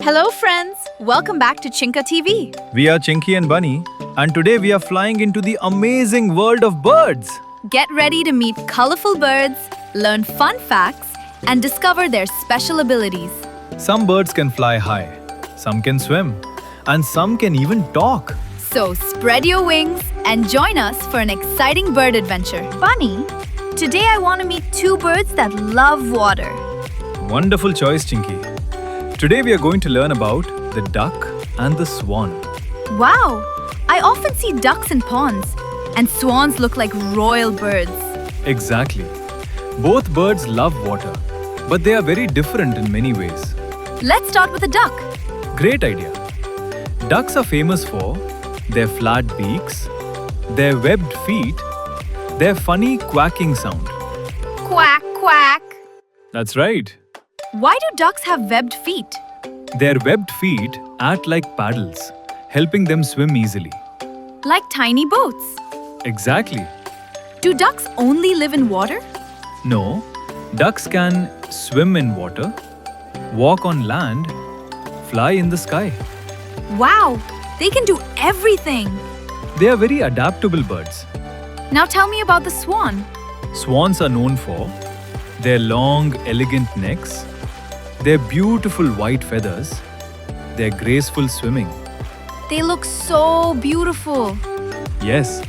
Hello friends, welcome back to Chinka TV. We are Chinky and Bunny, and today we are flying into the amazing world of birds. Get ready to meet colorful birds, learn fun facts, and discover their special abilities. Some birds can fly high, some can swim, and some can even talk. So spread your wings and join us for an exciting bird adventure. Bunny, today I want to meet two birds that love water. Wonderful choice, Chinky. Today we are going to learn about the duck and the swan. Wow, I often see ducks in ponds, and swans look like royal birds. Exactly. Both birds love water, but they are very different in many ways. Let's start with the duck. Great idea. Ducks are famous for their flat beaks, their webbed feet, their funny quacking sound. Quack, quack. That's right. Why do ducks have webbed feet? Their webbed feet act like paddles, helping them swim easily. Like tiny boats. Exactly. Do ducks only live in water? No, ducks can swim in water, walk on land, fly in the sky. Wow, they can do everything. They are very adaptable birds. Now tell me about the swan. Swans are known for their long, elegant necks, their beautiful white feathers, their graceful swimming. They look so beautiful. Yes,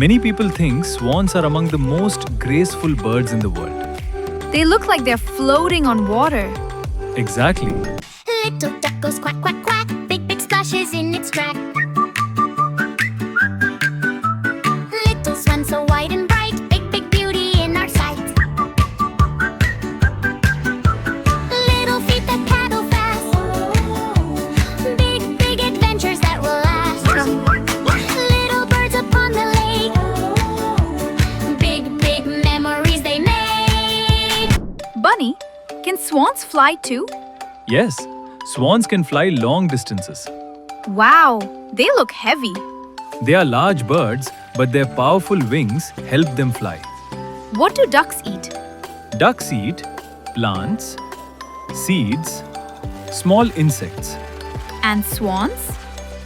many people think swans are among the most graceful birds in the world. They look like they're floating on water. Exactly. Little duck goes quack, quack, quack. Big, big splashes in its track. Little swan so white and bright. Big, big beauty in our sight. Little feet that paddle fast. Big, big adventures that will last. Little birds upon the lake. Big, big memories they make. Bunny, can swans fly too? Yes, swans can fly long distances. Wow, they look heavy. They are large birds, but their powerful wings help them fly. What do ducks eat? Ducks eat plants, seeds, small insects. And swans?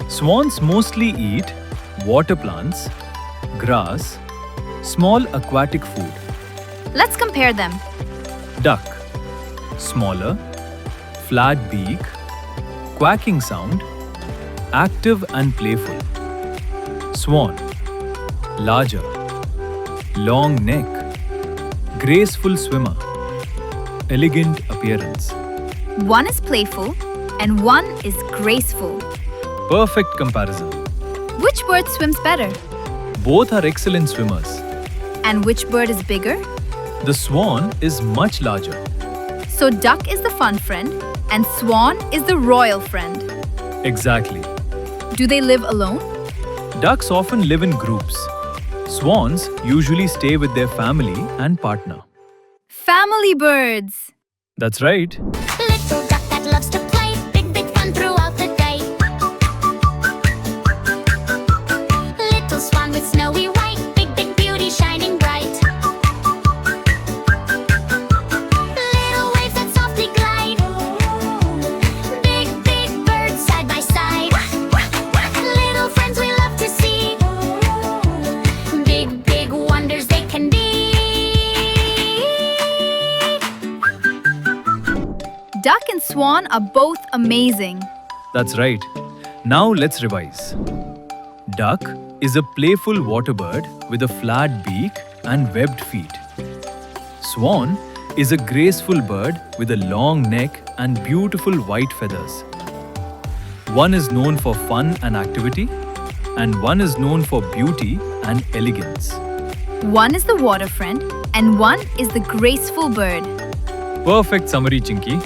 Swans mostly eat water plants, grass, small aquatic food. Let's compare them. Duck, smaller, flat beak, quacking sound, active and playful. Swan, larger, long neck, graceful swimmer, elegant appearance. One is playful and one is graceful. Perfect comparison. Which bird swims better? Both are excellent swimmers. And which bird is bigger? The swan is much larger. So duck is the fun friend and swan is the royal friend. Exactly. Do they live alone? Ducks often live in groups. Swans usually stay with their family and partner. Family birds. That's right. Little duck that loves to play. Big, big fun throughout the day. Little swan with snowy white. Big, big beauty shining bright. Little waves that softly glide. Big, big birds side by side. Little friends we love to see. Big, big wonders they can be. Duck and swan are both amazing. That's right. Now let's revise. Duck is a playful water bird with a flat beak and webbed feet. Swan is a graceful bird with a long neck and beautiful white feathers. One is known for fun and activity, and one is known for beauty and elegance. One is the water friend and one is the graceful bird. Perfect summary, Chinky.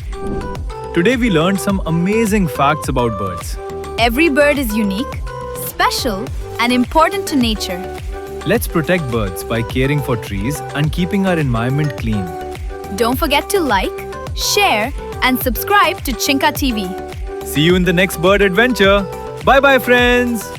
Today we learned some amazing facts about birds. Every bird is unique, special, and important to nature. Let's protect birds by caring for trees and keeping our environment clean. Don't forget to like, share, and subscribe to Chinka TV. See you in the next bird adventure. Bye bye, friends.